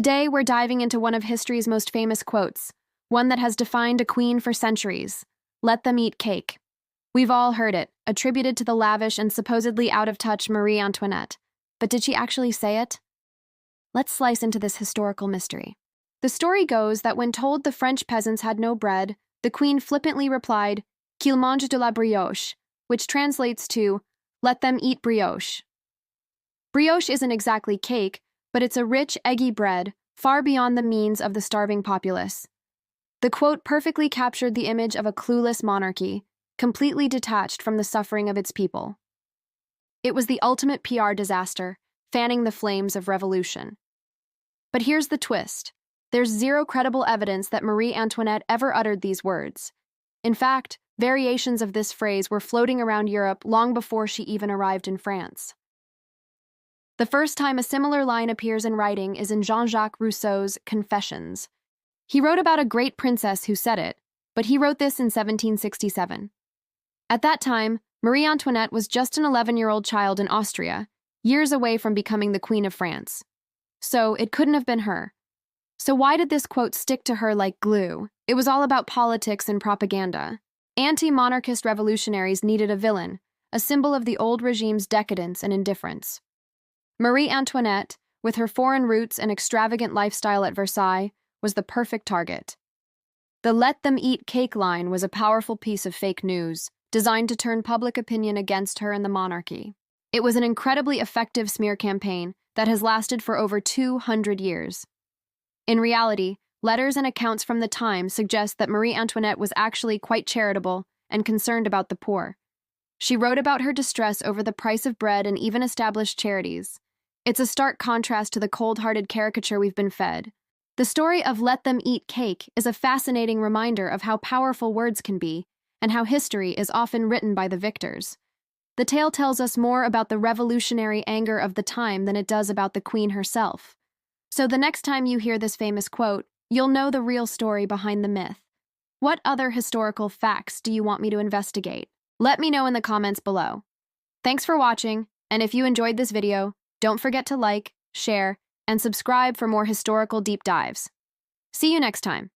Today, we're diving into one of history's most famous quotes, one that has defined a queen for centuries. Let them eat cake. We've all heard it, attributed to the lavish and supposedly out-of-touch Marie Antoinette. But did she actually say it? Let's slice into this historical mystery. The story goes that when told the French peasants had no bread, the queen flippantly replied, "Qu'ils mangent de la brioche," which translates to, "Let them eat brioche." Brioche isn't exactly cake, but it's a rich, eggy bread, far beyond the means of the starving populace. The quote perfectly captured the image of a clueless monarchy, completely detached from the suffering of its people. It was the ultimate PR disaster, fanning the flames of revolution. But here's the twist. There's zero credible evidence that Marie Antoinette ever uttered these words. In fact, variations of this phrase were floating around Europe long before she even arrived in France. The first time a similar line appears in writing is in Jean-Jacques Rousseau's Confessions. He wrote about a great princess who said it, but he wrote this in 1767. At that time, Marie Antoinette was just an 11-year-old child in Austria, years away from becoming the Queen of France. So it couldn't have been her. So why did this quote stick to her like glue? It was all about politics and propaganda. Anti-monarchist revolutionaries needed a villain, a symbol of the old regime's decadence and indifference. Marie Antoinette, with her foreign roots and extravagant lifestyle at Versailles, was the perfect target. The "let them eat cake" line was a powerful piece of fake news, designed to turn public opinion against her and the monarchy. It was an incredibly effective smear campaign that has lasted for over 200 years. In reality, letters and accounts from the time suggest that Marie Antoinette was actually quite charitable and concerned about the poor. She wrote about her distress over the price of bread and even established charities. It's a stark contrast to the cold-hearted caricature we've been fed. The story of "let them eat cake" is a fascinating reminder of how powerful words can be and how history is often written by the victors. The tale tells us more about the revolutionary anger of the time than it does about the queen herself. So the next time you hear this famous quote, you'll know the real story behind the myth. What other historical facts do you want me to investigate? Let me know in the comments below. Thanks for watching, and if you enjoyed this video, don't forget to like, share, and subscribe for more historical deep dives. See you next time.